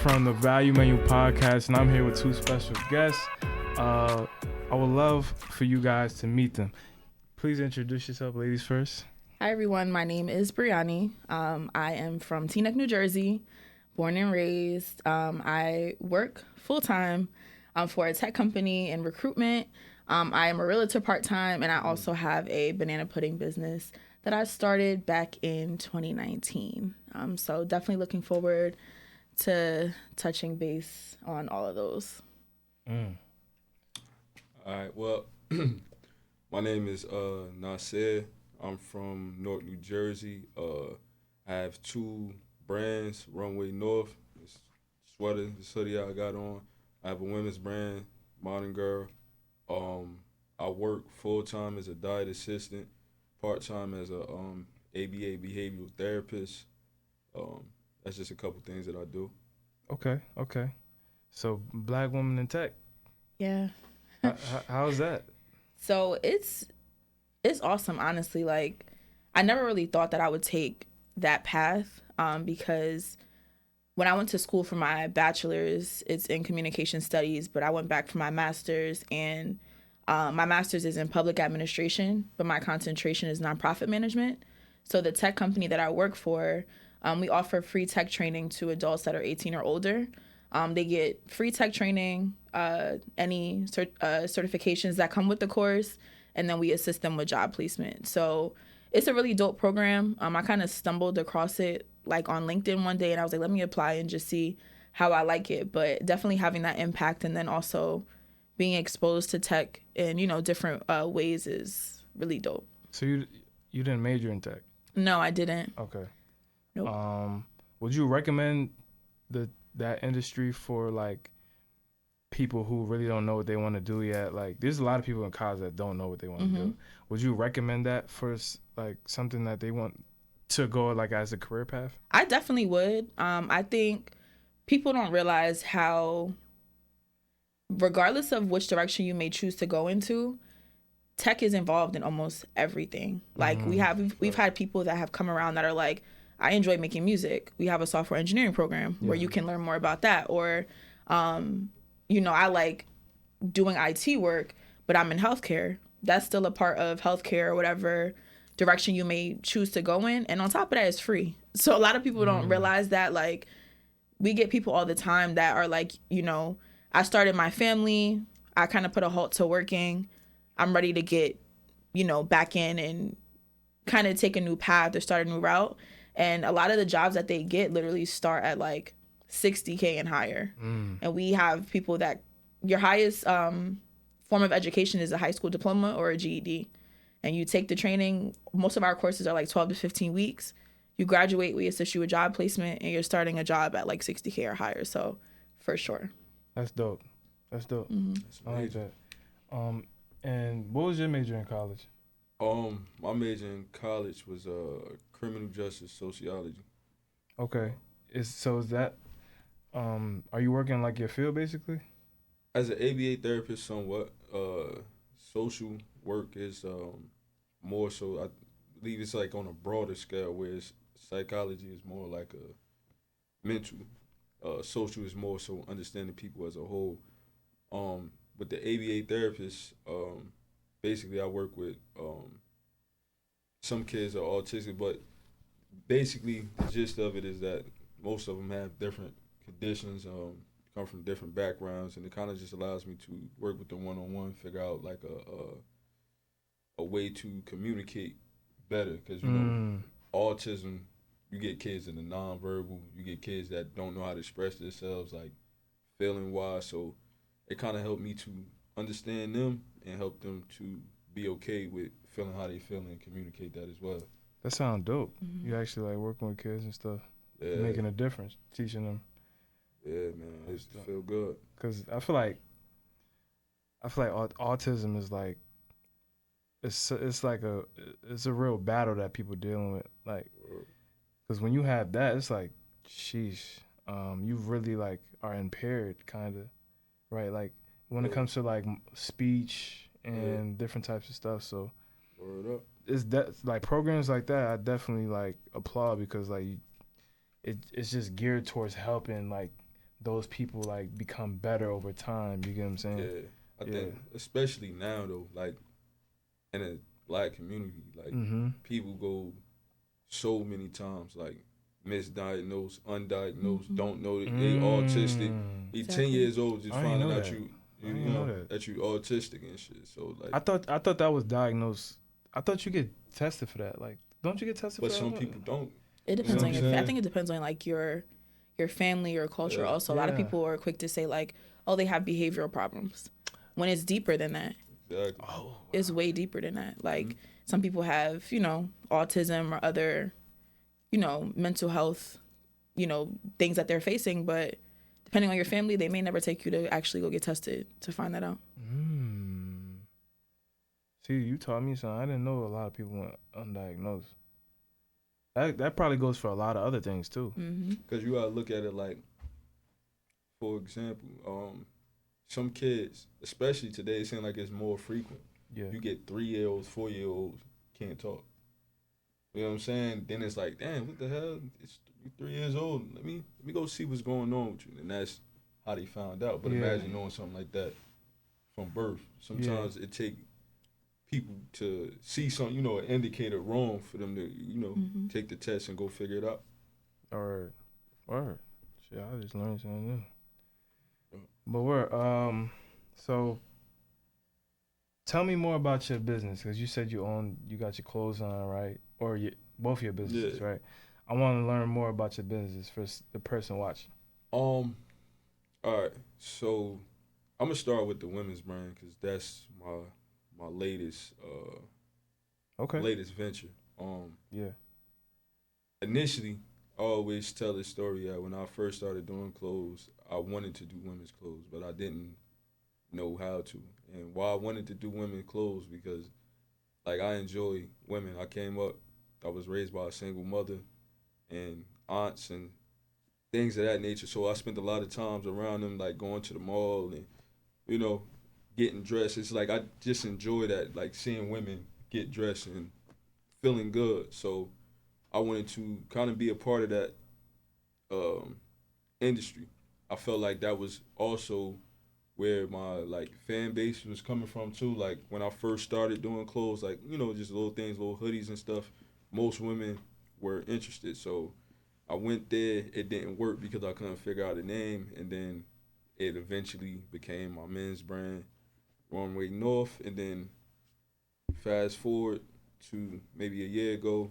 from the Value Menu Podcast, and I'm here with two special guests. I would love for you guys to meet them. Please introduce yourself, ladies first. Hi, everyone. My name is Bre'yanie. I am from Teaneck, New Jersey, born and raised. I work full-time for a tech company in recruitment. I am a realtor part-time, and I also have a banana pudding business that I started back in 2019. So definitely looking forward to touching base on all of those. All right. Well, my name is Nasir. I'm from Newark, New Jersey. I have two brands, Runway North, this sweater, this hoodie I got on. I have a women's brand, Modern Girl. I work full-time as a diet assistant, part-time as a ABA behavioral therapist. That's just a couple things that I do. Okay. So, black woman in tech. Yeah. How's that? So it's awesome, honestly. Like, I never really thought that I would take that path because when I went to school for my bachelor's, it's in communication studies, but I went back for my master's, and my master's is in public administration, but my concentration is nonprofit management. So the tech company that I work for, we offer free tech training to adults that are 18 or older. They get free tech training, any certifications that come with the course, and then we assist them with job placement. So it's a really dope program. I kind of stumbled across it like on LinkedIn one day, and I was like, let me apply and just see how I like it. But definitely having that impact, and then also being exposed to tech in, different ways is really dope. So you didn't major in tech? No, I didn't. Okay. Nope. Would you recommend that industry for like people who really don't know what they want to do yet? Like, there's a lot of people in college that don't know what they want to do. Would you recommend that for like something that they want to go like as a career path? I definitely would. I think people don't realize how, regardless of which direction you may choose to go into, tech is involved in almost everything. Like we've had people that have come around that are like, I enjoy making music. We have a software engineering program where you can learn more about that. Or, I like doing IT work, but I'm in healthcare. That's still a part of healthcare or whatever direction you may choose to go in. And on top of that, it's free. So a lot of people don't realize that. Like, we get people all the time that are like, I started my family. I kind of put a halt to working. I'm ready to get, back in and kind of take a new path or start a new route. And a lot of the jobs that they get literally start at like $60K and higher. And we have people that your highest form of education is a high school diploma or a GED. And you take the training. Most of our courses are like 12 to 15 weeks. You graduate, we assist you with job placement, and you're starting a job at like $60K or higher. So for sure. That's dope. Mm-hmm. I like that. And what was your major in college? My major in college was criminal justice sociology. Okay. Is that are you working like your field basically? As an ABA therapist, somewhat. Social work is more so. I believe it's like on a broader scale, whereas psychology is more like a mental. Social is more so understanding people as a whole. With the ABA therapist, basically I work with some kids are autistic, but basically the gist of it is that most of them have different conditions, come from different backgrounds, and it kind of just allows me to work with them one-on-one, figure out like a way to communicate better, because autism, you get kids in the nonverbal, you get kids that don't know how to express themselves, like feeling wise. So it kind of helped me to understand them and help them to be okay with feeling how they feel and communicate that as well. That sounds dope. You actually like working with kids and stuff, making a difference, teaching them. Yeah, man, I used to feel good. Cause I feel like autism is like it's a real battle that people dealing with. Like, cause when you have that, it's like, sheesh, you really like are impaired, kind of, right? Like when it comes to like speech and different types of stuff. So Word up. It's like programs like that, I definitely like applaud, because like it's just geared towards helping like those people like become better over time. You get what I'm saying? Yeah, I think especially now though, like in a black community, like people go so many times like misdiagnosed, undiagnosed, don't know that they autistic. He's 10 years old, just finding out you know that you autistic and shit. So like, I thought that was diagnosed. I thought you get tested for that. Like, don't you get tested for that? But some people don't. It depends on your. I think it depends on like your family, your culture. Yeah. Also, a lot of people are quick to say like, oh, they have behavioral problems, when it's deeper than that. Exactly. Oh, wow. It's way deeper than that. Like some people have, autism or other, mental health, things that they're facing. But depending on your family, they may never take you to actually go get tested to find that out. See, you taught me something. I didn't know a lot of people went undiagnosed. That probably goes for a lot of other things too. Because you gotta look at it like, for example, some kids, especially today, it seems like it's more frequent. Yeah. You get 3-year-olds, 4-year-olds can't talk. You know what I'm saying? Then it's like, damn, what the hell? You're 3 years old. Let me go see what's going on with you. And that's how they found out. But imagine knowing something like that from birth. Sometimes it take people to see something, an indicator wrong for them to, take the test and go figure it out. Or shit, I just learned something new. But so tell me more about your business, because you said you got your clothes on, right? Or both your businesses, right? I want to learn more about your business for the person watching. All right, so I'm gonna start with the women's brand because that's my latest latest venture. Initially, I always tell this story that when I first started doing clothes, I wanted to do women's clothes, but I didn't know how to. And why I wanted to do women's clothes, because like I enjoy women. I was raised by a single mother and aunts and things of that nature. So I spent a lot of times around them, like going to the mall and, getting dressed. It's like I just enjoy that, like seeing women get dressed and feeling good. So I wanted to kind of be a part of that industry. I felt like that was also where my like fan base was coming from too. Like when I first started doing clothes, like just little things, little hoodies and stuff, most women were interested. So I went there. It didn't work because I couldn't figure out a name, and then it eventually became my men's brand, Runway North. And then fast forward to maybe a year ago,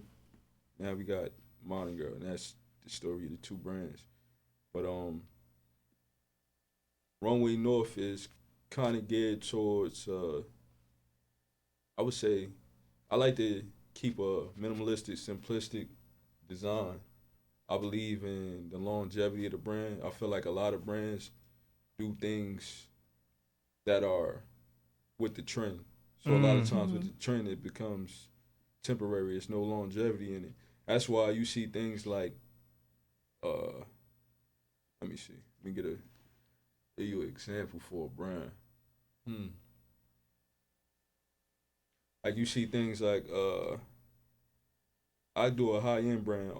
now we got Modern Girl, and that's the story of the two brands. But Runway North is kind of geared towards, I would say, I like to keep a minimalistic, simplistic design. I believe in the longevity of the brand. I feel like a lot of brands do things that are with the trend. So a lot of times with the trend, it becomes temporary. It's no longevity in it. That's why you see things like, let me see. Let me give you an example for a brand. Like you see things like, I do a high-end brand.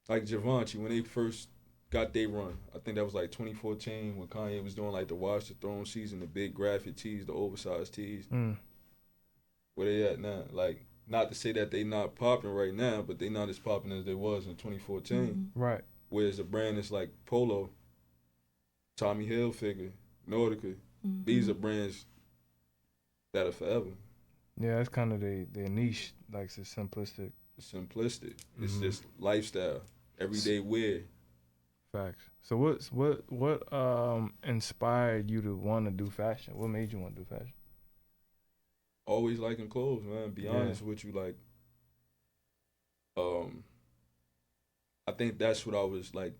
Like Givenchy, when they first got their run, I think that was like 2014 when Kanye was doing like the Watch the Throne season, the big graphic tees, the oversized tees. Where they at now? Like, not to say that they not popping right now, but they not as popping as they was in 2014. Right. Whereas a brand that's like Polo, Tommy Hilfiger, Nordica, these are brands that are forever. Yeah, that's kind of their niche. Like it's simplistic. It's simplistic. It's just lifestyle, everyday wear. Facts. So what inspired you to want to do fashion? What made you want to do fashion? Always liking clothes, man. Be honest with you, like, I think that's what I was like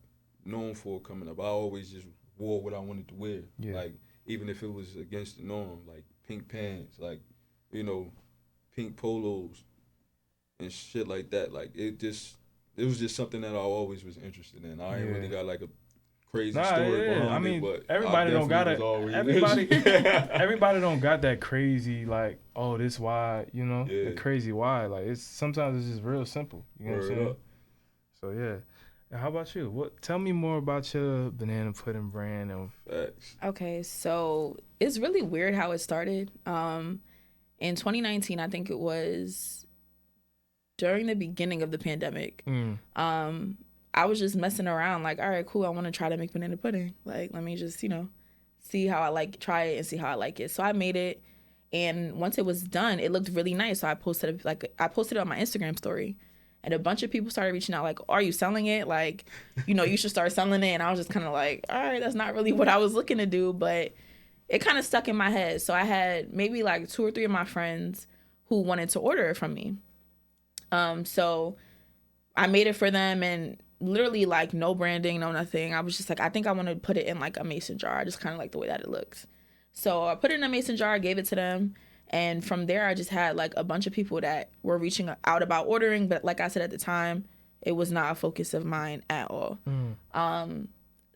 known for coming up. I always just wore what I wanted to wear. Yeah. Like even if it was against the norm, like pink pants, like pink polos and shit like that. Like it was just something that I always was interested in. I ain't really got like a crazy story behind it, but everybody don't got it. Everybody don't got that crazy like, oh, this why, the crazy why. Like sometimes it's just real simple. You know what I'm saying? So yeah. How about you? Tell me more about your banana pudding brand. And Facts. Okay, so it's really weird how it started. In 2019, I think it was during the beginning of the pandemic. I was just messing around, like, all right, cool, I want to try to make banana pudding. Like, let me just, see how I like, try it and see how I like it. So I made it, and once it was done, it looked really nice. So I posted it on my Instagram story, and a bunch of people started reaching out, like, are you selling it? Like, you should start selling it. And I was just kind of like, all right, that's not really what I was looking to do, but it kind of stuck in my head. So I had maybe like 2 or 3 of my friends who wanted to order it from me. So I made it for them, and literally like no branding, no nothing. I was just like, I think I want to put it in like a mason jar. I just kind of like the way that it looks. So I put it in a mason jar, gave it to them. And from there, I just had like a bunch of people that were reaching out about ordering. But like I said at the time, it was not a focus of mine at all.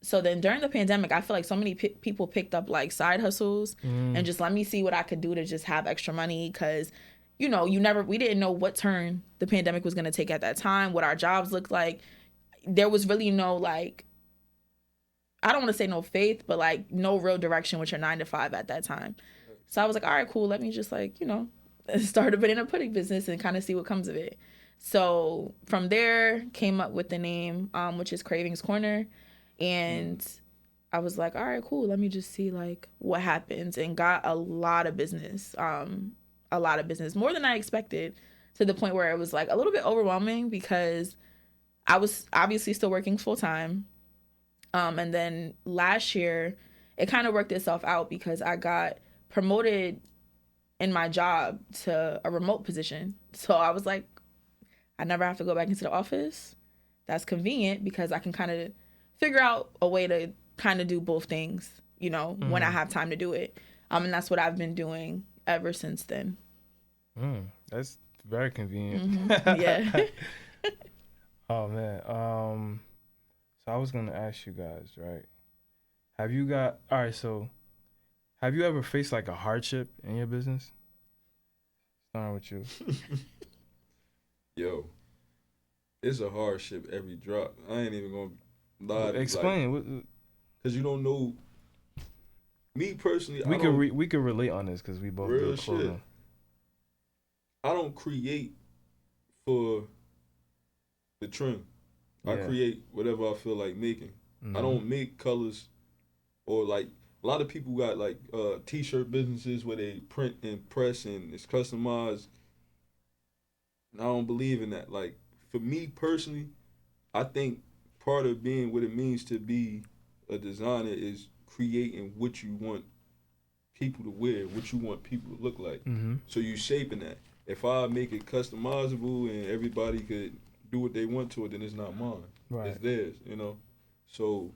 So then during the pandemic, I feel like so many people picked up like side hustles and just let me see what I could do to just have extra money. Because, we didn't know what turn the pandemic was going to take at that time, what our jobs looked like. There was really no, like, I don't want to say no faith, but like no real direction with your 9 to 5 at that time. So I was like, all right, cool. Let me just like, start a banana pudding business and kind of see what comes of it. So from there came up with the name, which is Cravings Corner. And I was like, all right, cool. Let me just see like what happens, and got a lot of business, more than I expected, to the point where it was like a little bit overwhelming because I was obviously still working full time. And then last year, it kind of worked itself out because I got promoted in my job to a remote position. So I was like, I never have to go back into the office. That's convenient because I can kind of figure out a way to kind of do both things, when I have time to do it. And that's what I've been doing ever since then. That's very convenient. Yeah. Oh man. So I was gonna ask you guys, right? Have you ever faced like a hardship in your business? Starting with you. Yo, it's a hardship every drop. I ain't even gonna lie. Explain. Cause you don't know. Me personally, We could relate on this because we both do clothing. Shit. I don't create for the trend. Yeah. I create whatever I feel like making. I don't make colors, or like a lot of people got like t-shirt businesses where they print and press and it's customized. And I don't believe in that. Like for me personally, I think part of being what it means to be a designer is creating what you want people to wear, what you want people to look like. So you shaping that. If I make it customizable and everybody could do what they want to it, then it's not mine. Right. It's theirs, So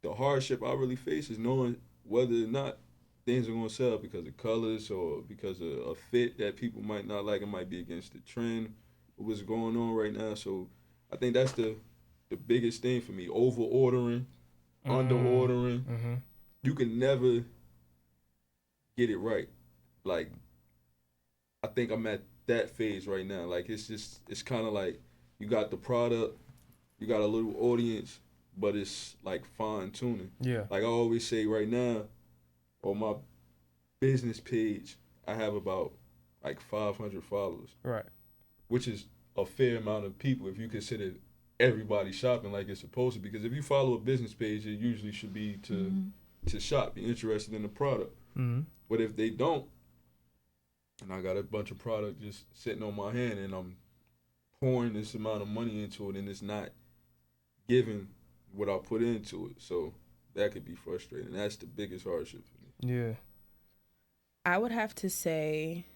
the hardship I really face is knowing whether or not things are going to sell because of colors or because of a fit that people might not like. It might be against the trend of what's going on right now. So I think that's the biggest thing for me. Over ordering, under ordering. You can never get it right. Like, I think I'm at that phase right now. Like, it's kind of like you got the product, you got a little audience, but it's like fine tuning. Yeah. Like I always say right now, on my business page, I have about like 500 followers. Right. Which is a fair amount of people if you consider everybody shopping like it's supposed to. Because if you follow a business page, it usually should be to shop, be interested in the product. But if they don't, and I got a bunch of product just sitting on my hand and I'm pouring this amount of money into it and it's not giving what I put into it. So that could be frustrating. That's the biggest hardship for me. Yeah. I would have to say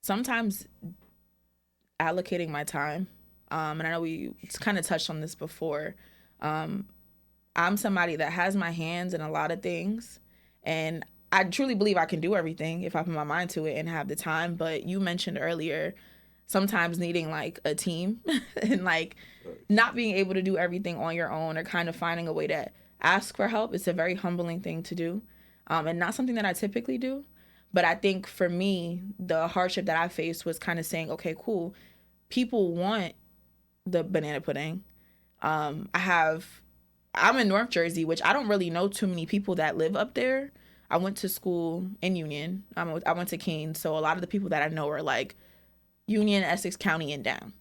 sometimes allocating my time. And I know we kind of touched on this before. I'm somebody that has my hands in a lot of things, and I truly believe I can do everything if I put my mind to it and have the time. But you mentioned earlier sometimes needing like a team and like not being able to do everything on your own, or kind of finding a way to ask for help. It's a very humbling thing to do, and not something that I typically do. But I think for me, the hardship that I faced was kind of saying, okay, cool, people want the banana pudding. I'm in North Jersey, which I don't really know too many people that live up there. I went to school in Union. I went to Keene, so a lot of the people that I know are like Union, Essex County, and down.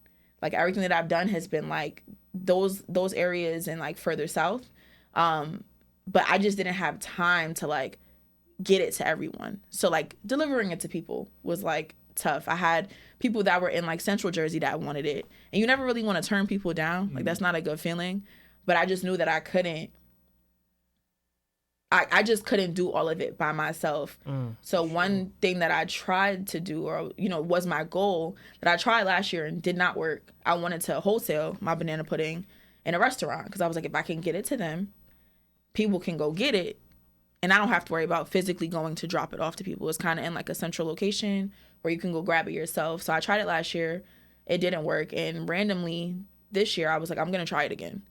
Like everything that I've done has been like those areas and like further south. But I just didn't have time to like get it to everyone. So like delivering it to people was like tough. I had people that were in like Central Jersey that wanted it, and you never really want to turn people down. Like that's not a good feeling. But I just knew that I couldn't. I just couldn't do all of it by myself. So one thing that I tried to do, or was my goal that I tried last year and did not work. I wanted to wholesale my banana pudding in a restaurant because I was like, if I can get it to them, people can go get it, and I don't have to worry about physically going to drop it off to people. It's kind of in like a central location where you can go grab it yourself. So I tried it last year. It didn't work. And randomly this year, I was like, I'm going to try it again.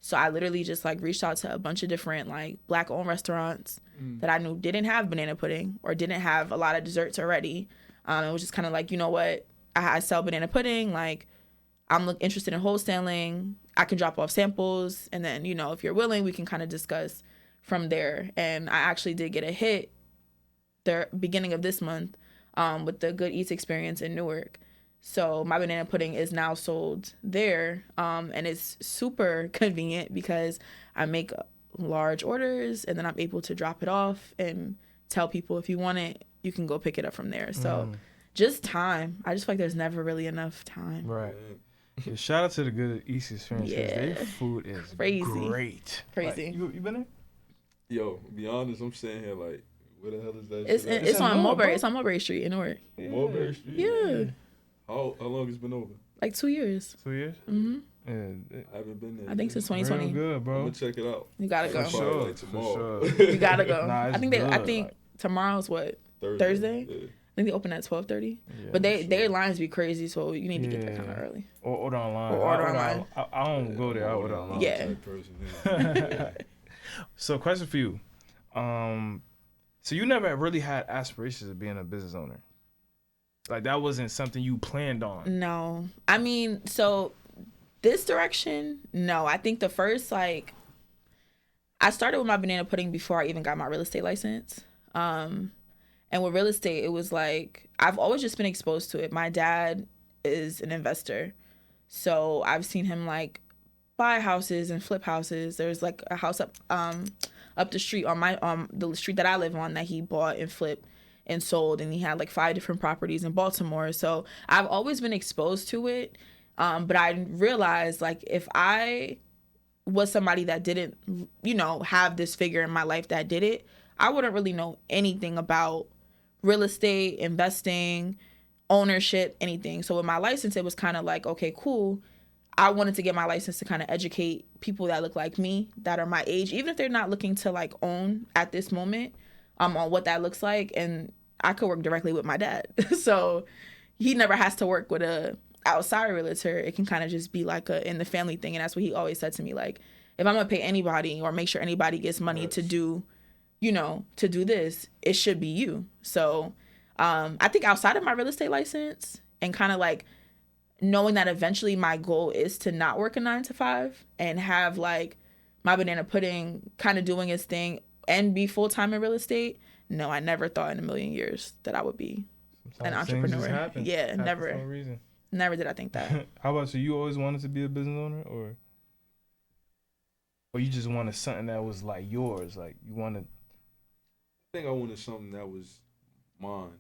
So I literally just like reached out to a bunch of different like Black-owned restaurants that I knew didn't have banana pudding or didn't have a lot of desserts already. It was just kind of like, you know what? I sell banana pudding. Like, I'm interested in wholesaling. I can drop off samples. And then, if you're willing, we can kind of discuss from there. And I actually did get a hit the beginning of this month with the Good Eats experience in Newark. So my banana pudding is now sold there, and it's super convenient because I make large orders, and then I'm able to drop it off and tell people if you want it, you can go pick it up from there. So just time. I just feel like there's never really enough time. Right. Yeah, shout out to the Good East experience. Yeah. Their food is Crazy. Great. Crazy. Like, you been there? Yo, to be honest, I'm sitting here like, where the hell is that? It's on Mulberry. It's on Mulberry Street in Newark. Mulberry Street? Yeah. How long it's been open? Like 2 years. 2 years? Mm-hmm. Yeah, I haven't been there. I think since 2020. Real good, bro. I'm gonna check it out. You gotta go. For sure. Like tomorrow. For sure. You gotta go. Nah, I think good. I think tomorrow's what? Thursday? Yeah. I think they open at 12:30. Yeah, But their lines be crazy, so you need to get there kind of early. Or order online. Or order online. I don't go there. I order online. Yeah. So, question for you. So you never really had aspirations of being a business owner? Like that wasn't something you planned on? No. I mean, so this direction, no. I think the first, I started with my banana pudding before I even got my real estate license. And with real estate, it was like, I've always just been exposed to it. My dad is an investor. So I've seen him buy houses and flip houses. There's a house up the street on the street that I live on that he bought and flipped and sold, and he had 5 different properties in Baltimore. So I've always been exposed to it. But I realized if I was somebody that didn't, have this figure in my life that did it, I wouldn't really know anything about real estate, investing, ownership, anything. So with my license, it was kind of okay, cool. I wanted to get my license to kind of educate people that look like me, that are my age, even if they're not looking to own at this moment, on what that looks like. And I could work directly with my dad. So he never has to work with a outside realtor. It can kind of just be a in the family thing. And that's what he always said to me. If I'm gonna pay anybody or make sure anybody gets money to do, to do this, it should be you. So I think outside of my real estate license and kind of knowing that eventually my goal is to not work a 9-to-5 and have my banana pudding kind of doing its thing and be full-time in real estate. No, I never thought in a million years that I would be an entrepreneur. Yeah, never. For no reason. Never did I think that. How about you? You always wanted to be a business owner, or you just wanted something that was yours? You wanted. I think I wanted something that was mine.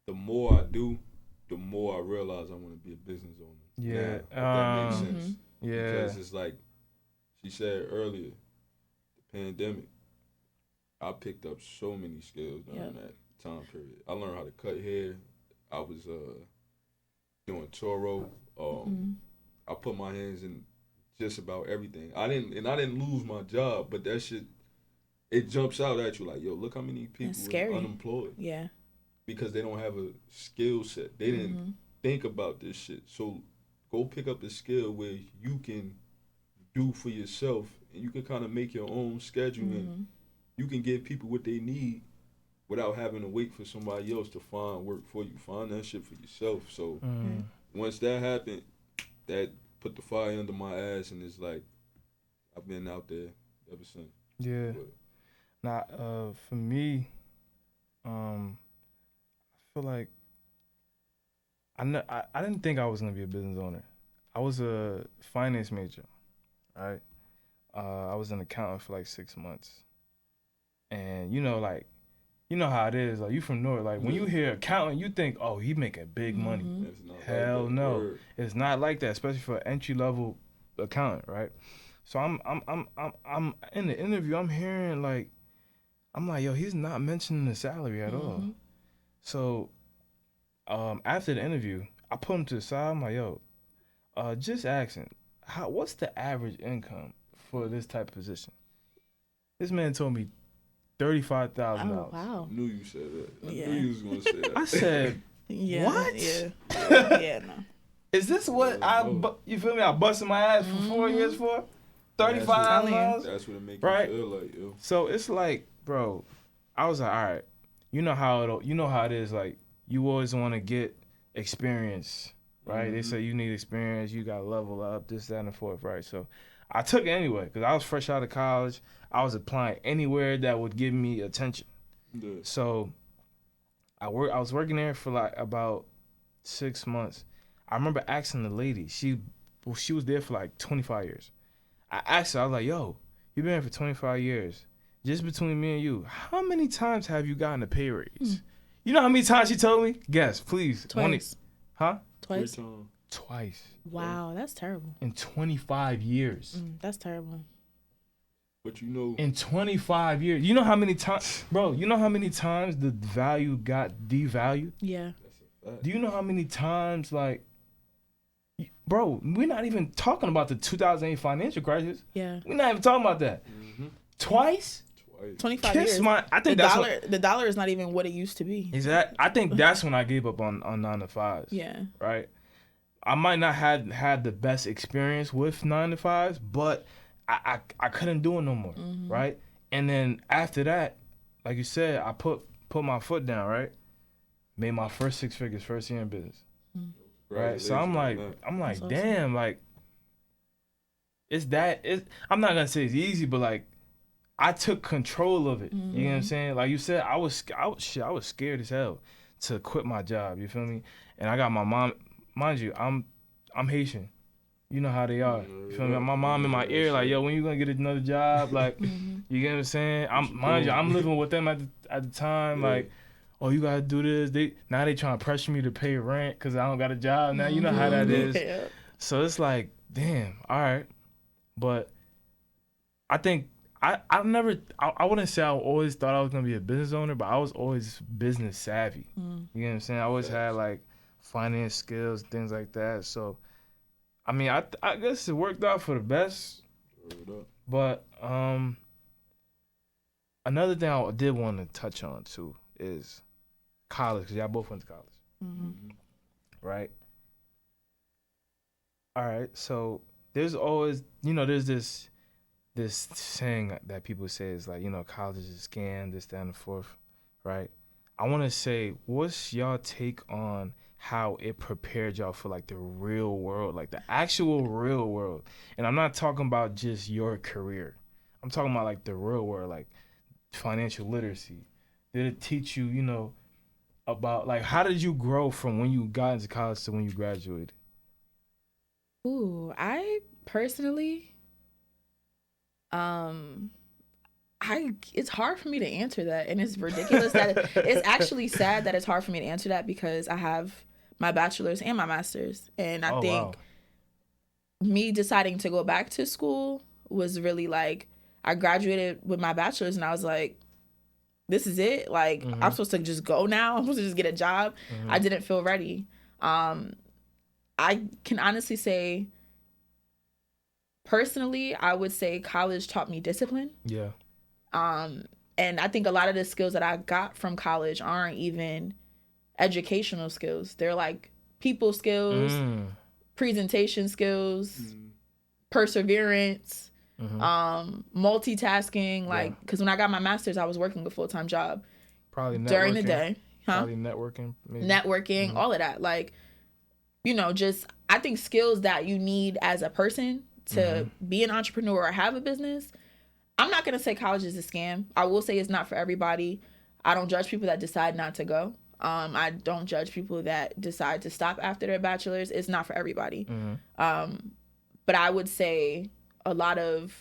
The more I do, the more I realize I want to be a business owner. Yeah, now, if that makes sense. Yeah, because it's she said earlier, the pandemic. I picked up so many skills during that time period. I learned how to cut hair. I was doing Toro. I put my hands in just about everything. I didn't lose my job, but that shit, it jumps out at you yo, look how many people are unemployed. Yeah. Because they don't have a skill set. They didn't think about this shit. So go pick up a skill where you can do for yourself, and you can kind of make your own schedule and you can give people what they need without having to wait for somebody else to find work for you. Find that shit for yourself. So once that happened, that put the fire under my ass, and it's like I've been out there ever since. Yeah. Now, for me, I feel like I didn't think I was gonna be a business owner. I was a finance major, right? I was an accountant for like 6 months, and you know how it is. Like, you from North, like when you hear accountant, you think, oh, he making big money. It's not Hell like that. no, Word. it's not like that, especially for an entry level accountant, right? So I'm in the interview. I'm hearing like, I'm like, yo, he's not mentioning the salary at all. So, after the interview, I put him to the side. I'm like, yo, just asking, what's the average income for this type of position? This man told me $35,000. Oh, wow. I knew you said that. I Yeah. knew you was gonna say that. I said, Yeah. what? Yeah, no. Is this what you feel me? I busted my ass for 4 years for $35,000. That's what it makes Right? you feel like, yo. So it's like, bro, I was like, all right, you know how it is. Like, you always want to get experience, right? They say you need experience, you gotta level up, this, that, and the fourth, right? So I took it anyway because I was fresh out of college. I was applying anywhere that would give me attention. Yeah. So I was working there for like about 6 months. I remember asking the lady. She was there for like 25 years. I asked her. I was like, "Yo, you've been here for 25 years. Just between me and you, how many times have you gotten a pay raise?" You know how many times she told me? Guess, please. Twice. Huh? Twice. Twice. Wow, that's terrible. In 25 years. That's terrible. But you know, In 25 years. You know how many times, bro, you know how many times the value got devalued? Yeah. that's a fact. Do you know how many times, like, bro, we're not even talking about the 2008 financial crisis. Yeah. We're not even talking about that. Twice? 25 Kiss years. my, I think The dollar is not even what it used to be. Exactly. I think that's when I gave up on 9 to 5s. Yeah. Right? I might not have had the best experience with 9 to 5s, but I couldn't do it no more. Right? And then after that, like you said, I put my foot down, right? Made my first 6 figures first year in business. Right? So I'm like, That's awesome. damn, like, I'm not gonna say it's easy, but like, I took control of it. You know what I'm saying? Like you said, I was scared as hell to quit my job. You feel me? And I got my mom. Mind you, I'm Haitian. You know how they are. You feel me? My mom in my ear, like, yo, when you gonna get another job? Like, you get what I'm saying? I'm living with them at the time. Like, oh, you gotta do this. They trying to pressure me to pay rent because I don't got a job now. You know how that is. Yeah. So it's like, damn, all right. But I think I wouldn't say I always thought I was gonna be a business owner, but I was always business savvy. You know what I'm saying? I always had like finance skills, things like that. So, I mean, I guess it worked out for the best. But another thing I did want to touch on too is college, because y'all both went to college, right? All right, so there's always, there's this saying that people say is like, college is a scam, this, that, and the fourth, right? I want to say, what's y'all take on how it prepared y'all for like the real world, like the actual real world? And I'm not talking about just your career. I'm talking about like the real world, like financial literacy. Did it teach you, about like, how did you grow from when you got into college to when you graduated? Ooh, I personally, it's hard for me to answer that, and it's ridiculous that it's actually sad that it's hard for me to answer that because I have my bachelor's and my master's, and I think me deciding to go back to school was really like, I graduated with my bachelor's and I was like, this is it. Like, I'm supposed to just go now. I'm supposed to just get a job. I didn't feel ready. I can honestly say, personally, I would say college taught me discipline. Yeah. And I think a lot of the skills that I got from college aren't even educational skills. They're like people skills, presentation skills, perseverance, multitasking. Like, because when I got my master's, I was working a full-time job. Probably during the day. Probably networking. Maybe. Networking, all of that. Like, just I think skills that you need as a person to be an entrepreneur or have a business, I'm not going to say college is a scam. I will say it's not for everybody. I don't judge people that decide not to go. I don't judge people that decide to stop after their bachelor's. It's not for everybody. But I would say a lot of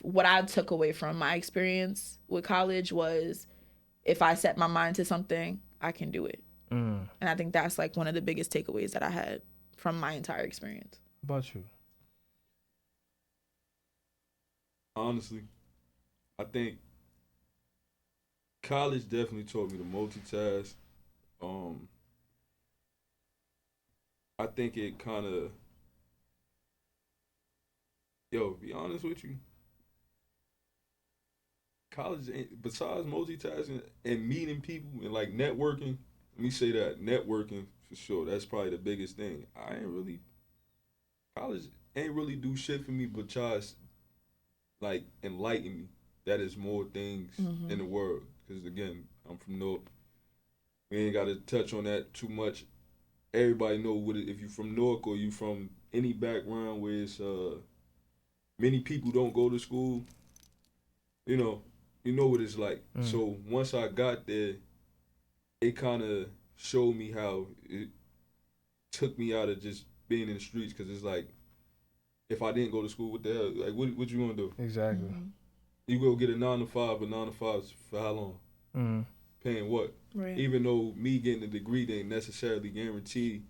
what I took away from my experience with college was, if I set my mind to something, I can do it. And I think that's like one of the biggest takeaways that I had from my entire experience. What about you? Honestly, I think college definitely taught me to multitask. I think it kind of, be honest with you, college ain't, besides multitasking and meeting people and like networking, let me say that, networking for sure, that's probably the biggest thing. College ain't really do shit for me but just like enlighten me. That is more things in the world. Because again, I'm from North. We ain't got to touch on that too much. Everybody know what it, if you from North or you from any background where it's many people don't go to school. You know what it's like. So once I got there, it kind of showed me how it took me out of just being in the streets. Because it's like, if I didn't go to school, what the hell? Like, what you gonna do? Exactly. You go get a 9 to 5, but 9 to 5 for how long? Paying what? Right. Even though me getting a degree didn't necessarily guarantee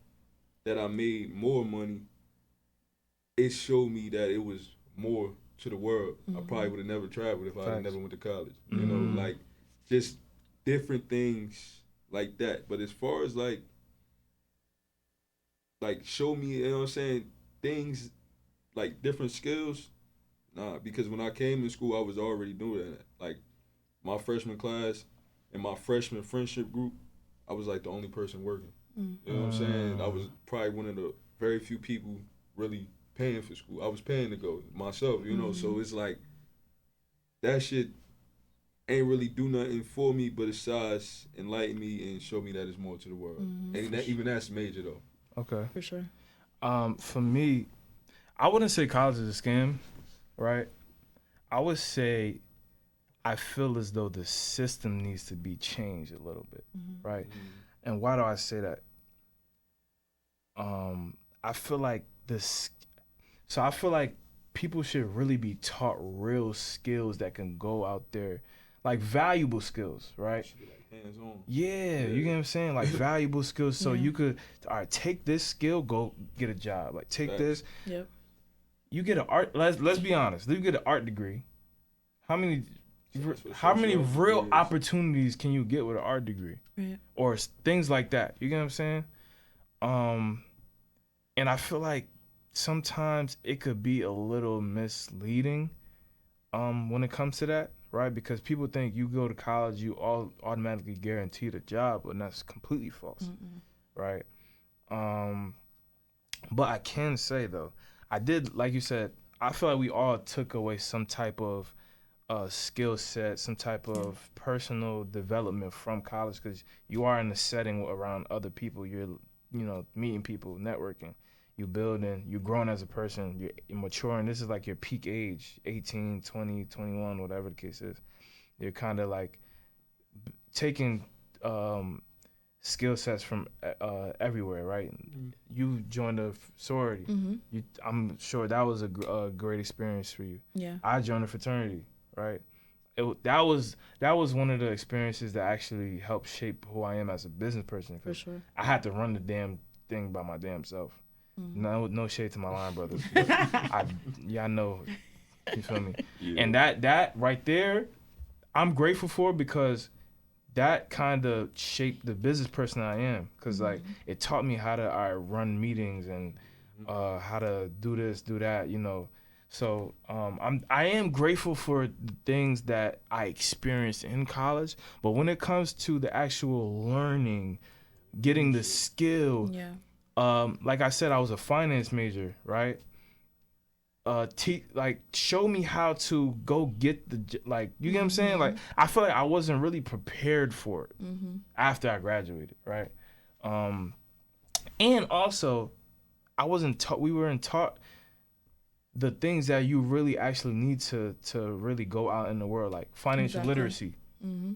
that I made more money, it showed me that it was more to the world. I probably would have never traveled if I had never went to college. You know, like just different things like that. But as far as like show me, you know what I'm saying, things like different skills, nah, because when I came to school, I was already doing that. Like my freshman class and my freshman friendship group, I was like the only person working. You know what I'm saying? I was probably one of the very few people really paying for school. I was paying to go myself, you know, so it's like that shit ain't really do nothing for me, but besides enlighten me and show me that there's more to the world. And that, even that's major though. Okay. For sure. For me, I wouldn't say college is a scam, right? I would say I feel as though the system needs to be changed a little bit, right? And why do I say that? I feel like I feel like people should really be taught real skills that can go out there, like valuable skills, right? Should be like hands-on. Yeah, you get what I'm saying? Like valuable skills, so you could, all right, take this skill, go get a job. Like take this. Yep. You get an art. Let's be honest. You get an art degree. How many real opportunities can you get with an art degree? Right. Or things like that. You get what I'm saying? And I feel like sometimes it could be a little misleading when it comes to that, right? Because people think you go to college, you all automatically guaranteed a job, and that's completely false, right? But I can say though, I did, like you said, I feel like we all took away some type of skill set, some type of personal development from college, because you are in a setting around other people. You're, meeting people, networking. You're building, you're growing as a person, you're maturing. This is like your peak age, 18, 20, 21, whatever the case is. You're kind of like taking skill sets from everywhere, right? You joined a sorority. I'm sure that was a great experience for you. Yeah. I joined a fraternity, right? That was one of the experiences that actually helped shape who I am as a business person. For sure. I had to run the damn thing by my damn self. No shade to my line brothers. I know, you feel me? Yeah. And that right there, I'm grateful for, because that kind of shaped the business person I am. Because like it taught me how to run meetings and how to do this, do that, So I am grateful for the things that I experienced in college. But when it comes to the actual learning, getting the skill. Yeah. Like I said, I was a finance major, right? Show me how to go get you get what I'm saying? Like, I feel like I wasn't really prepared for it after I graduated, right? And also, we weren't taught the things that you really actually need to really go out in the world, like financial literacy. Mm-hmm.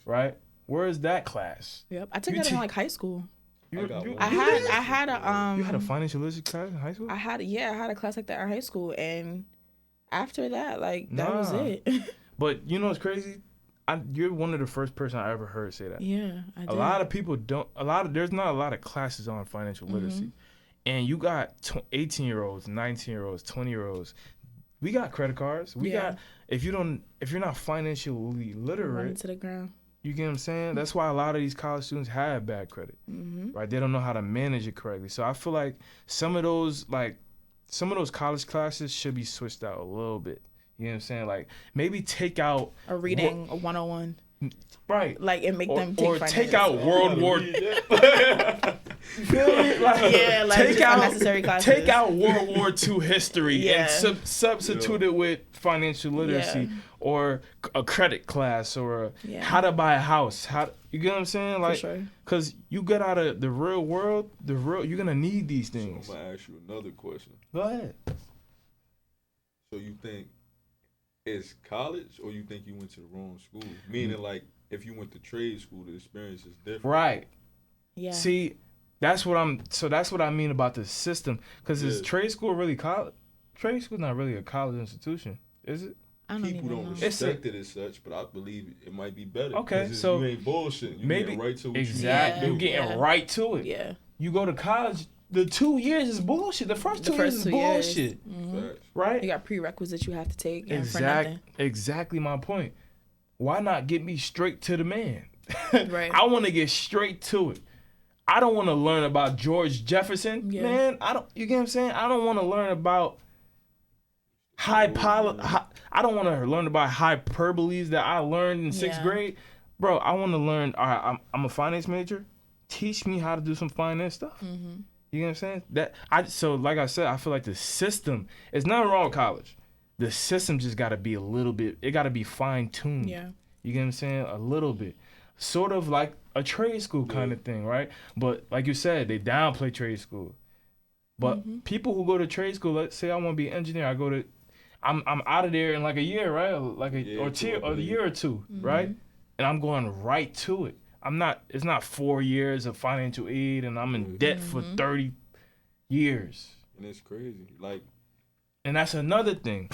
Right? Where is that class? Yep. I took that in like high school. I had a You had a financial literacy class in high school? I had a class like that in high school, and after that, like that was it. But you know what's crazy? You're one of the first person I ever heard say that. Yeah, I did. A lot of people don't. There's not a lot of classes on financial literacy, and you got 18-year-olds, 19-year-olds, 20-year-olds. We got credit cards. We got if you're not financially literate, run into the ground. You get what I'm saying? That's why a lot of these college students have bad credit, right? They don't know how to manage it correctly. So I feel like some of those college classes should be switched out a little bit. You know what I'm saying? Like maybe take out a reading, a 101. Right. Like and make them take or take out World War. take out unnecessary classes. Take out World War II history and substitute it with financial literacy or a credit class or how to buy a house. You get what I'm saying? Like, because you get out of the real world, you're gonna need these things. So I'm gonna ask you another question. Go ahead. So you think it's college, or you think you went to the wrong school? Meaning, like, if you went to trade school, the experience is different. Right. Yeah. See, that's what I mean about the system. Because is trade school really college? Trade school's not really a college institution, is it? People don't respect it as such, but I believe it might be better. Okay, so you ain't bullshitting. You getting right to what exactly. you getting right to it. Yeah. You go to college. The 2 years is bullshit. The first 2 years is bullshit. Right? You got prerequisites you have to take. Exactly my point. Why not get me straight to the man? Right. I want to get straight to it. I don't want to learn about George Jefferson. Yeah. Man, you get what I'm saying? I don't want to learn about I don't want to learn about hyperboles that I learned in 6th grade. Bro, I want to learn, all right, I'm a finance major. Teach me how to do some finance stuff. You know what I'm saying? So like I said, I feel like the system, it's nothing wrong with college. The system just got to be it got to be fine-tuned. Yeah. You get what I'm saying? A little bit. Sort of like a trade school kind of thing, right? But like you said, they downplay trade school. But people who go to trade school, let's say I want to be an engineer, I'm out of there in like a year, right? Like a year or two, right? And I'm going right to it. It's not 4 years of financial aid and I'm in debt for 30 years. And it's crazy. Like, and that's another thing.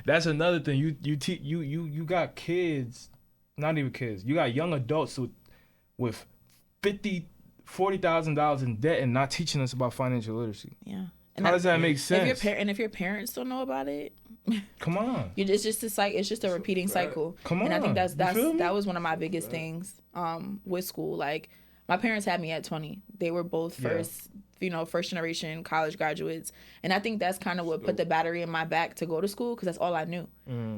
That's another thing. You got kids, not even kids. You got young adults with $40,000 in debt and not teaching us about financial literacy. Yeah. How does that make sense? If your parents don't know about it, come on. It's just a repeating cycle. Come on. And I think that was one of my biggest things with school. Like my parents had me at 20. They were both first generation college graduates. And I think that's kind of what put the battery in my back to go to school because that's all I knew.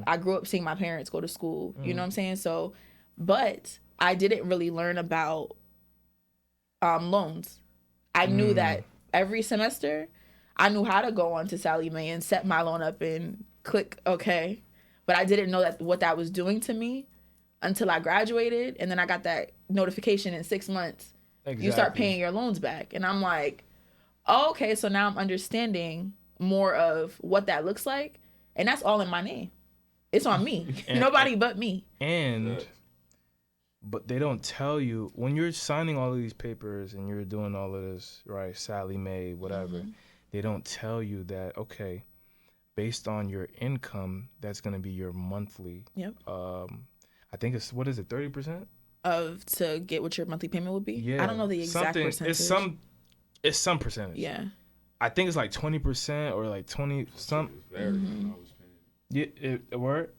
I grew up seeing my parents go to school. You know what I'm saying? So, but I didn't really learn about loans. I knew that every semester I knew how to go on to Sallie Mae and set my loan up and click okay. But I didn't know what that was doing to me until I graduated. And then I got that notification in 6 months. Exactly. You start paying your loans back. And I'm like, oh, okay, so now I'm understanding more of what that looks like. And that's all in my name. It's on me. Nobody but me. But they don't tell you, when you're signing all of these papers and you're doing all of this, right, Sallie Mae, whatever, they don't tell you that, okay, based on your income, that's going to be your monthly. Yep. I think it's, 30%? To get what your monthly payment would be? Yeah. I don't know the exact percentage. It's some percentage. Yeah. I think it's like 20% or like 20 some. When I was paying. Yeah, word.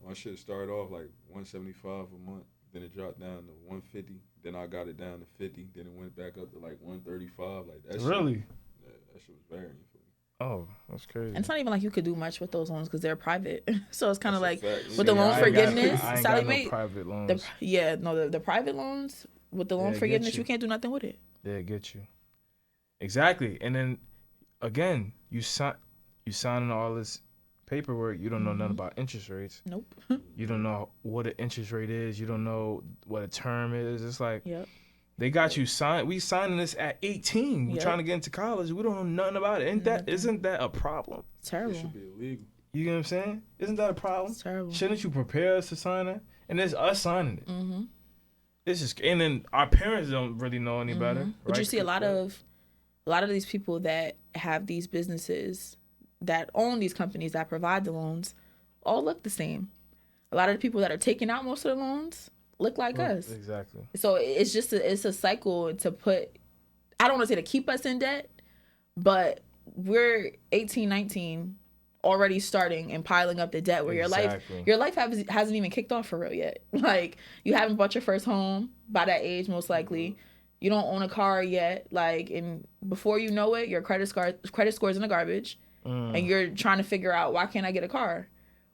My shit started off like $175 a month. Then it dropped down to 150. Then I got it down to 50. Then it went back up to like 135. Like that. Really? That shit was varying for me. Oh, that's crazy. And it's not even like you could do much with those loans because they're private. So it's kind of like with the loan forgiveness, Sallie Mae. No private loans. The private loans with the loan forgiveness, you can't do nothing with it. They get you. Exactly. And then again, you signing all this paperwork, you don't know nothing about interest rates. Nope. You don't know what an interest rate is. You don't know what a term is. It's like, They got you signed. We signing this at 18. We're Yep. trying to get into college. We don't know nothing about it. Isn't that a problem? It's terrible. It should be illegal. You know what I'm saying? Isn't that a problem? It's terrible. Shouldn't you prepare us to sign it? And it's us signing it. Mm-hmm. It's just, and then our parents don't really know any better. Right? But you see a lot of these people that have these businesses that own these companies that provide the loans all look the same. A lot of the people that are taking out most of the loans look like us. Exactly. So it's just it's a cycle to put, I don't want to say to keep us in debt, but we're 18, 19 already starting and piling up the debt where your life hasn't even kicked off for real yet. Like, you haven't bought your first home by that age, most likely. You don't own a car yet. Like, and before you know it, your credit score's in the garbage, and you're trying to figure out, why can't I get a car,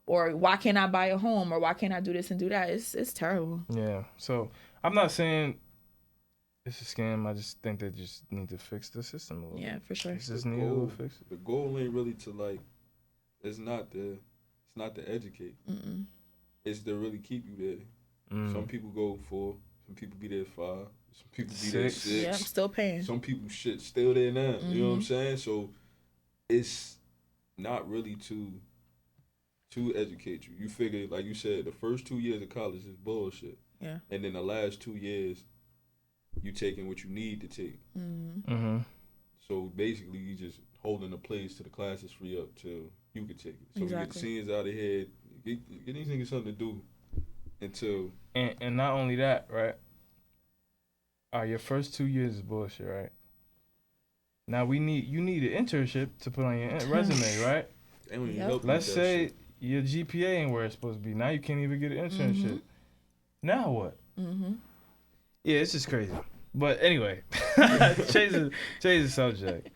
or why can't I buy a home, or why can't I do this and do that? It's terrible. Yeah. So I'm not saying it's a scam. I just think they just need to fix the system a little. Yeah, for sure. It's just need a little fix. The goal ain't really to like. It's not to educate. Mm-mm. It's to really keep you there. Some people go 4. Some people be there 5. Some people be there 6. Yeah, I'm still paying. Some people shit still there now. You know what I'm saying? So it's not really to educate you. You figure, like you said, the first 2 years of college is bullshit. Yeah. And then the last 2 years, you taking what you need to take. Mm-hmm. So basically, you just holding the place till the classes free up till you can take it. So Exactly. you get the seniors out of here, get these niggas something to do until. And not only that, right? Your first 2 years is bullshit, right? Now you need an internship to put on your resume, right? Let's say your GPA ain't where it's supposed to be. Now you can't even get an internship. Now what? Yeah, it's just crazy. But anyway, change the subject.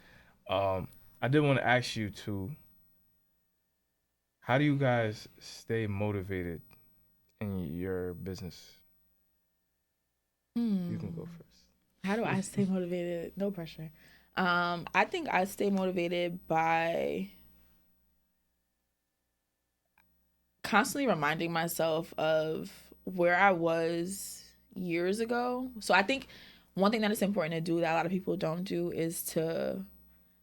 I did want to ask you too. How do you guys stay motivated in your business? You can go first. How do I stay motivated? No pressure. I think I stay motivated by constantly reminding myself of where I was years ago. So I think one thing that is important to do that a lot of people don't do is to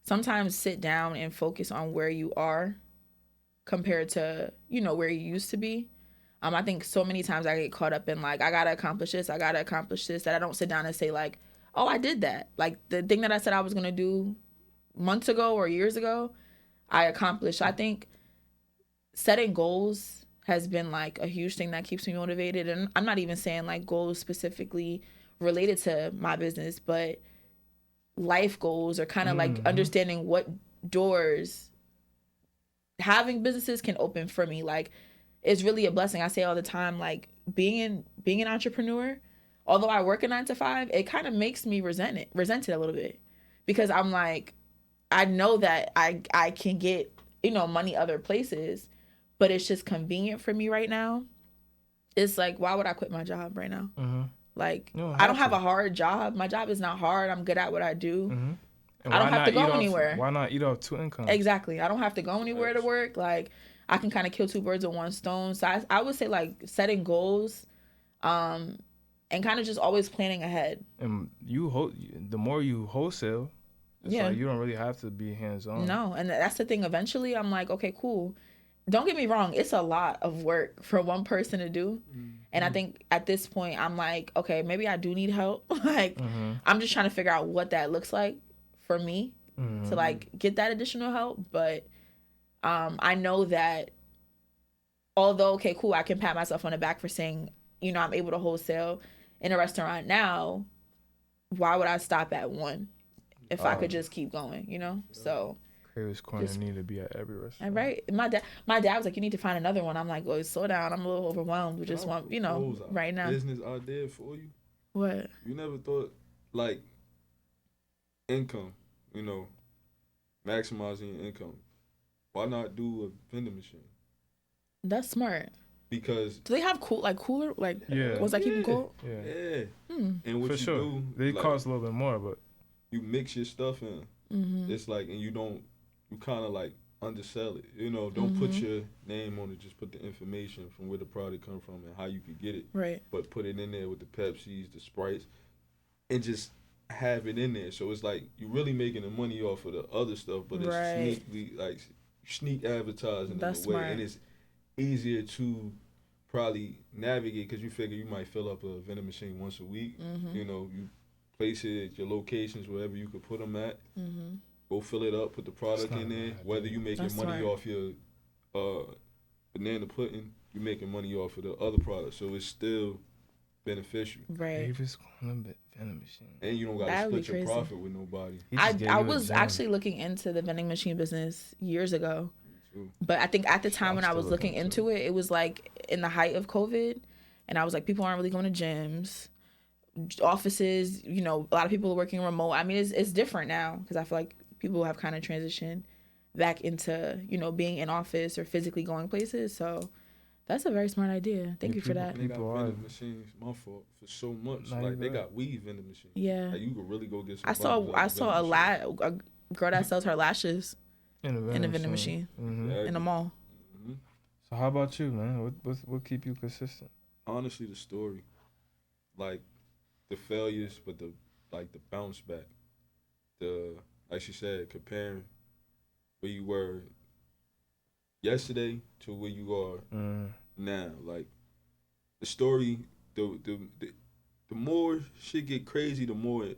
sometimes sit down and focus on where you are compared to, where you used to be. I think so many times I get caught up in like, I gotta accomplish this, that I don't sit down and say like, oh, I did that. Like the thing that I said I was gonna do months ago or years ago, I accomplished. I think setting goals has been like a huge thing that keeps me motivated. And I'm not even saying like goals specifically related to my business, but life goals or kind of like understanding what doors having businesses can open for me. Like, it's really a blessing. I say all the time, like being an entrepreneur, although I work a 9 to 5, it kind of makes me resent it a little bit, because I'm like, I know that I can get, money other places, but it's just convenient for me right now. It's like, why would I quit my job right now? Like, I don't have a hard job. My job is not hard. I'm good at what I do. I don't have to go anywhere. Why not eat off 2 incomes? Exactly. I don't have to go anywhere to work. Like, I can kind of kill 2 birds with 1 stone. So I would say like setting goals, and kind of just always planning ahead. And the more you wholesale, it's like you don't really have to be hands-on. No, and that's the thing. Eventually, I'm like, okay, cool. Don't get me wrong. It's a lot of work for one person to do. And I think at this point, I'm like, okay, maybe I do need help. Like, I'm just trying to figure out what that looks like for me to like get that additional help. But I know that although, okay, cool, I can pat myself on the back for saying, I'm able to wholesale in a restaurant now. Why would I stop at 1 if I could just keep going, So Cravis Corner need to be at every restaurant. Right. My dad was like, you need to find another one. I'm like, well, slow down. I'm a little overwhelmed. We just want, right now. Business idea for you. What? You never thought, like, income, maximizing your income. Why not do a vending machine? That's smart. Because do they have cooler ones that keep them cold? Yeah. And what for sure do, they cost a little bit more, but you mix your stuff in. It's like, and you kind of like undersell it. Don't put your name on it. Just put the information from where the product come from and how you could get it. Right. But put it in there with the Pepsis, the Sprites, and just have it in there. So it's like you're really making the money off of the other stuff, but it's Right. sneakily like sneak advertising That's in a way, smart. and it's easier to probably navigate because you figure you might fill up a vending machine once a week. Mm-hmm. You know, you place it at your locations wherever you could put them at. Mm-hmm. Go fill it up, put the product not in a there. bad Whether idea. you making That's money smart. off your banana pudding, you making money off of the other product, so it's still beneficial. Right. Davis Corner vending machine. And you don't got to That would be split your crazy. profit with nobody. He just gave I you a was gem. actually looking into the vending machine business years ago. Too. But I think at the time I'm when I still was looking looking into it, it was like in the height of COVID. And I was like, people aren't really going to gyms, offices, you know, a lot of people are working remote. I mean, it's different now because I feel like people have kind of transitioned back into, you know, being in office or physically going places. So that's a very smart idea. Thank Yeah, you for people- that. And they got People are- vending machines, my fault, for so much. Not Like they even got weed vending machines. Yeah. Like you could really go get some. I saw a girl that sells her lashes in a in a vending machine hmm in a mall. hmm So how about you, man? What keep you consistent? Honestly, the story, like the failures, but the bounce back, the like she said, comparing where you were yesterday to where you are now. Like the story, the more shit get crazy, the more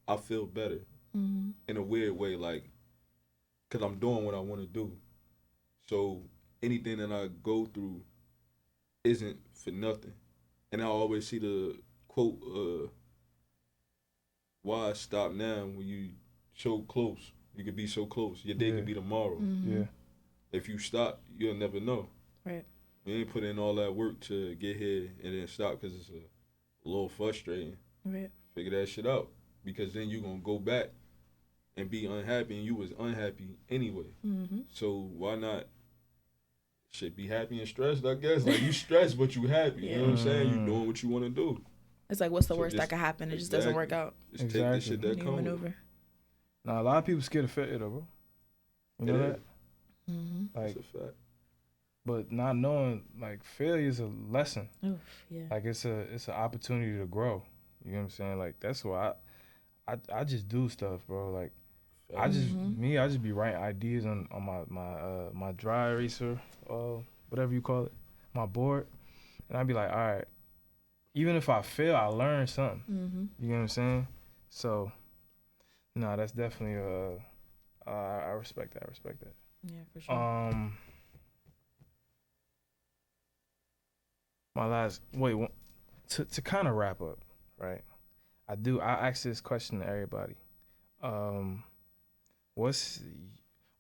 I feel better Mm-hmm. in a weird way, like, cause I'm doing what I want to do. So anything that I go through isn't for nothing. And I always see the quote, why stop now when you so close? You could be so close. Your day Yeah. could be tomorrow. Mm-hmm. Yeah. If you stop, you'll never know. Right. You ain't put in all that work to get here and then stop because it's a little frustrating. Right. Figure that shit out because then you're going to go back and be unhappy and you was unhappy anyway. Mm-hmm. So why not shit be happy and stressed, I guess? Like you stressed but you happy. You know what I'm saying? You doing what you want to do. It's like, what's the So worst that just- could happen? It just doesn't work out. Just take the shit Exactly. that You comes. maneuver. Now a lot of people scared of failure, though, bro. You know that? Mm-hmm. Like, That's a fact. but not knowing like failure is a lesson. Oof, yeah. Like it's an opportunity to grow. You know what I'm saying? Like that's why I just do stuff, bro. Like I just be writing ideas on my dry eraser, whatever you call it, my board, and I'd be like, all right, even if I fail, I learn something. Mm-hmm. You know what I'm saying? So, no, that's definitely I respect that. I respect that. Yeah, for sure. My last to kind of wrap up, right? I ask this question to everybody.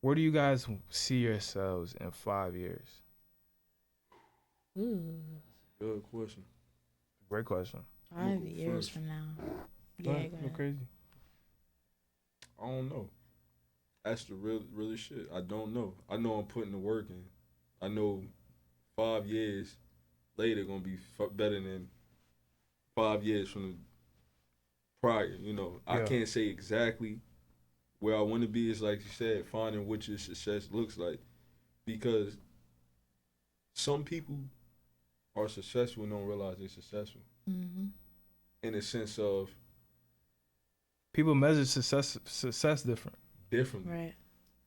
Where do you guys see yourselves in 5 years? Ooh, Good question. Great question. 5 go years first. from now. Go Yeah, ahead, go go ahead. crazy. I don't know. That's the really shit. I don't know. I know I'm putting the work in. I know 5 years later gonna be better than 5 years from the prior. You know, I Yeah. can't say exactly where I want to be. It's like you said, finding what your success looks like, because some people are successful and don't realize they're successful. Mm-hmm. In the sense of People measure success different. differently. Right.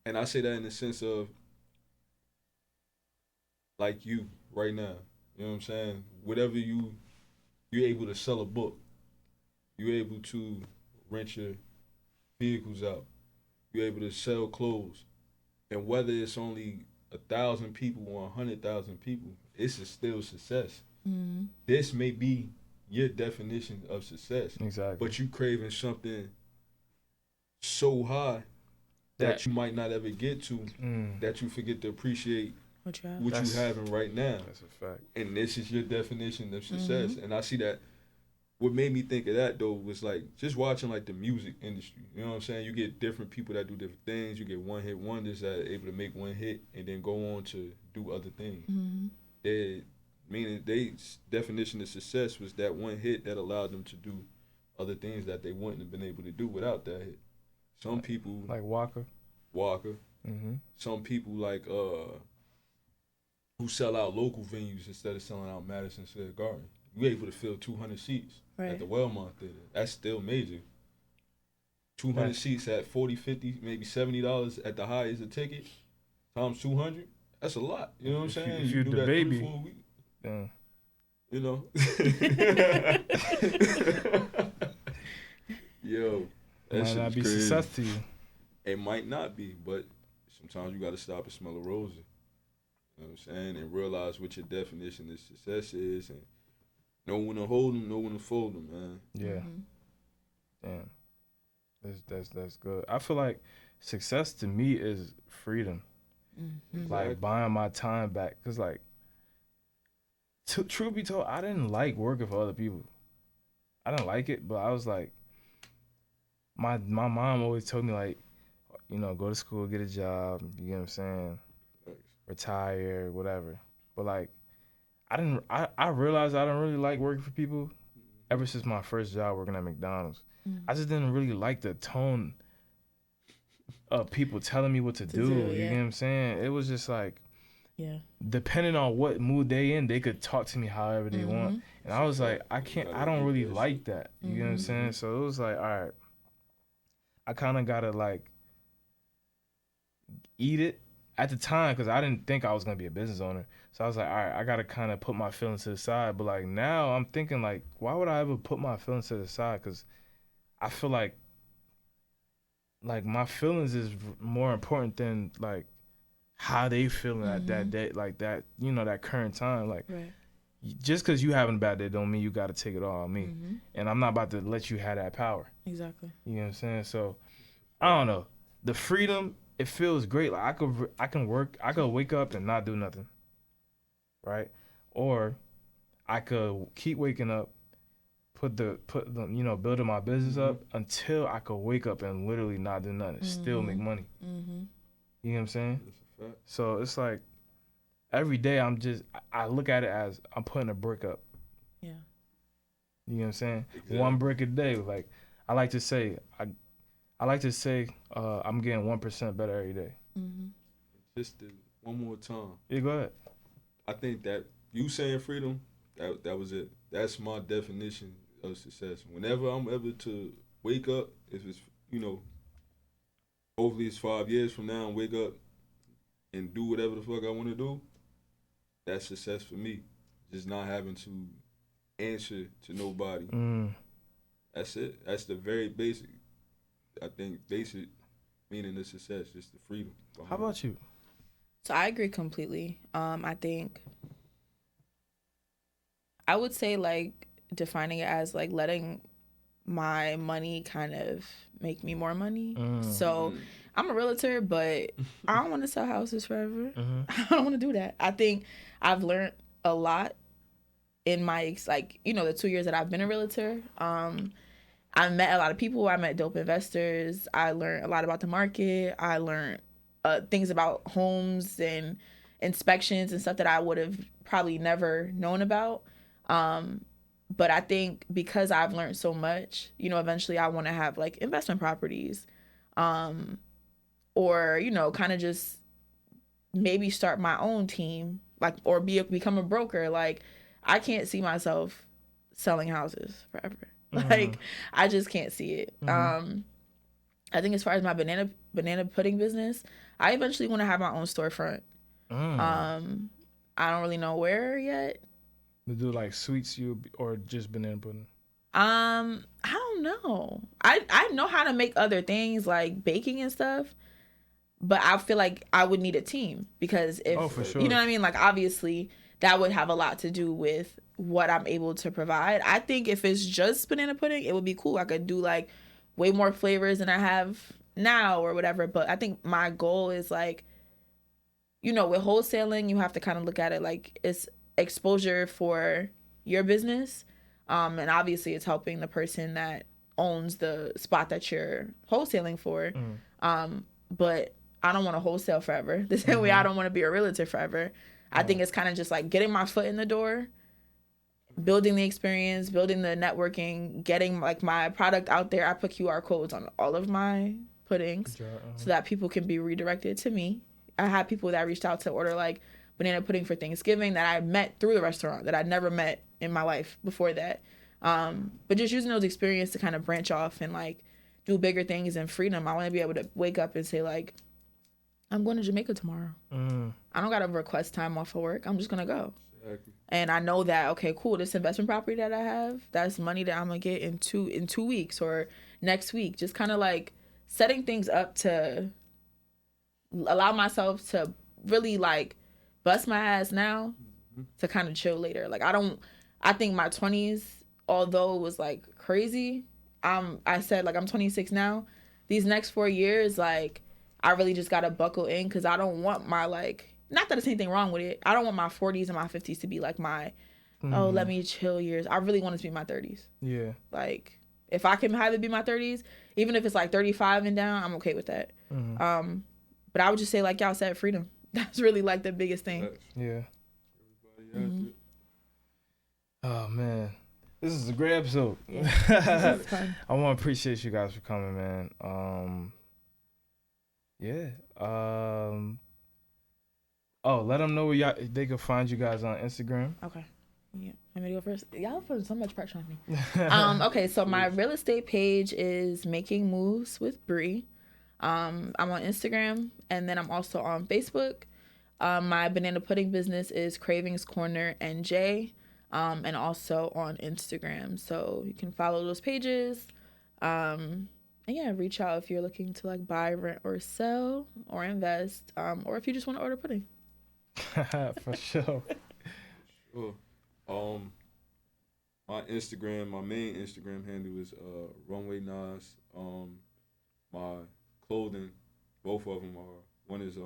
And I say that in the sense of like you right now. You know what I'm saying? Whatever you're able to sell a book. You're able to rent your vehicles out. You're able to sell clothes. And whether it's only 1,000 people or 100,000 people, it's still success. Mm-hmm. This may be your definition of success. Exactly. But you craving something so high that you might not ever get to, that you forget to appreciate What you have? what you having right now. That's a fact. And this is your definition of success. And I see that. What made me think of that though was like just watching like the music industry. You know what I'm saying? You get different people that do different things. You get one hit wonders that are able to make one hit and then go on to do other things. Mm-hmm. Their definition of success was that one hit that allowed them to do other things that they wouldn't have been able to do without that hit. Some people Like Walker. Mm-hmm. Some people like who sell out local venues instead of selling out Madison Square Garden. you able to fill 200 seats at the Wellmont Theater. That's still major. 200 seats at $40, $50, maybe $70 at the highest a ticket times 200. That's a lot. You know what I'm saying? If you're do the that baby, 3-4 weeks. Yeah. You know. Yo, that might not be crazy. success to you. It might not be, but sometimes you got to stop and smell a roses. You know what I'm saying? And realize what your definition of success is, and know when to hold them, know when to fold them, man. Yeah. Damn. That's good. I feel like success to me is freedom. Like buying my time back. Cause like, truth be told, I didn't like working for other people. I didn't like it, but I was like, my mom always told me like, you know, go to school, get a job. You get what I'm saying? Retire, whatever. But like, I realized I don't really like working for people ever since my first job working at McDonald's. I just didn't really like the tone of people telling me what to do. You get what I'm saying? It was just like, depending on what mood they in, they could talk to me however they want. And I was like, I don't really like that. You get what I'm saying? So it was like, all right, I kind of got to like eat it at the time because I didn't think I was going to be a business owner. So I was like, all right, I got to kind of put my feelings to the side. But like now I'm thinking like, why would I ever put my feelings to the side? Because I feel like my feelings is more important than like how they feeling at that day, like that, you know, that current time. Like, just because you having a bad day don't mean you got to take it all on me. And I'm not about to let you have that power. Exactly. You know what I'm saying? So, I don't know. The freedom, it feels great. Like I can wake up and not do nothing, right? Or I could keep waking up, put the you know, building my business up until I could wake up and literally not do nothing, still make money. You know what I'm saying? So it's like every day I look at it as I'm putting a brick up. Yeah. You know what I'm saying? Exactly. One brick a day. Like I like to say I'm getting 1% better every day. Just one more time. Yeah, go ahead. I think that you saying freedom, that was it. That's my definition of success. Whenever I'm able to wake up, if it's, you know, hopefully it's 5 years from now and wake up and do whatever the fuck I want to do, that's success for me. Just not having to answer to nobody. That's it. That's the very basic, I think, basic meaning of success, just the freedom. How about you? So I agree completely. I think I would say like defining it as like letting my money kind of make me more money. So I'm a realtor, but I don't want to sell houses forever. I don't want to do that. I think I've learned a lot in my, like, you know, the 2 years that I've been a realtor. I met a lot of people. I met dope investors. I learned a lot about the market. I learned things about homes and inspections and stuff that I would have probably never known about. But I think because I've learned so much, you know, eventually I want to have like investment properties, or, you know, kind of just maybe start my own team, like, or become a broker. Like, I can't see myself selling houses forever. Like, I just can't see it. I think as far as my banana pudding business, I eventually want to have my own storefront. I don't really know where yet. To do like sweets or just banana pudding? I don't know. I know how to make other things like baking and stuff, but I feel like I would need a team because for sure. You know what I mean? Like, obviously that would have a lot to do with what I'm able to provide. I think if it's just banana pudding, it would be cool. I could do like way more flavors than I have now or whatever. But I think my goal is like, you know, with wholesaling, you have to kind of look at it like it's exposure for your business. And obviously it's helping the person that owns the spot that you're wholesaling for. But I don't want to wholesale forever. The same way I don't want to be a realtor forever. I think it's kind of just like getting my foot in the door, building the experience, building the networking, getting like my product out there. I put QR codes on all of my puddings so that people can be redirected to me. I had people that reached out to order like banana pudding for Thanksgiving that I met through the restaurant that I'd never met in my life before that. But just using those experiences to kind of branch off and like do bigger things and freedom. I want to be able to wake up and say like, I'm going to Jamaica tomorrow. I don't got to request time off of work. I'm just going to go. Exactly. And I know that, okay, cool, this investment property that I have, that's money that I'm going to get in 2 weeks or next week. Just kind of like setting things up to allow myself to really like bust my ass now to kind of chill later. Like I think my 20s, although it was like crazy, I said like I'm 26 now. These next 4 years, like I really just got to buckle in because I don't want my like, not that there's anything wrong with it. I don't want my 40s and my 50s to be like my, oh, let me chill years. I really want it to be my 30s. Yeah. Like if I can have it be my 30s, even if it's like 35 and down, I'm okay with that. But I would just say like y'all said, freedom. That's really like the biggest thing. Yeah. Oh man, this is a great episode. Yeah. I want to appreciate you guys for coming, man. Yeah. Oh, let them know where they can find you guys on Instagram. Okay. Yeah. Let me go first. Y'all put so much pressure on me. Okay, so my real estate page is Making Moves with Bree. I'm on Instagram, and then I'm also on Facebook. My banana pudding business is Cravings Corner NJ, and also on Instagram. So you can follow those pages. And yeah, reach out if you're looking to like buy, rent, or sell, or invest, or if you just want to order pudding. For sure. Sure. My main Instagram handle is Runway Nas. My clothing, both of them are, one is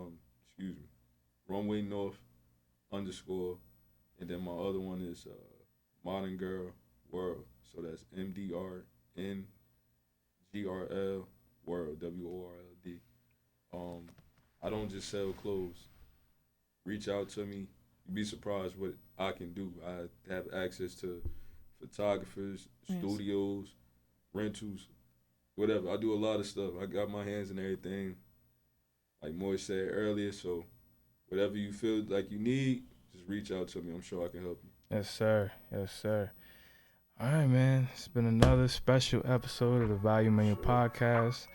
Runway North _, and then my other one is Modern Girl World. So that's MDRNGRL World, WORLD. I don't just sell clothes. Reach out to me. You'd be surprised what I can do. I have access to photographers, studios, rentals, whatever. I do a lot of stuff. I got my hands in everything, like Moy said earlier. So whatever you feel like you need, just reach out to me. I'm sure I can help you. Yes, sir. Yes, sir. All right, man. It's been another special episode of the Value Menu Podcast.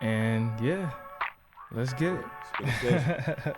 And yeah, let's get it. It's been a pleasure.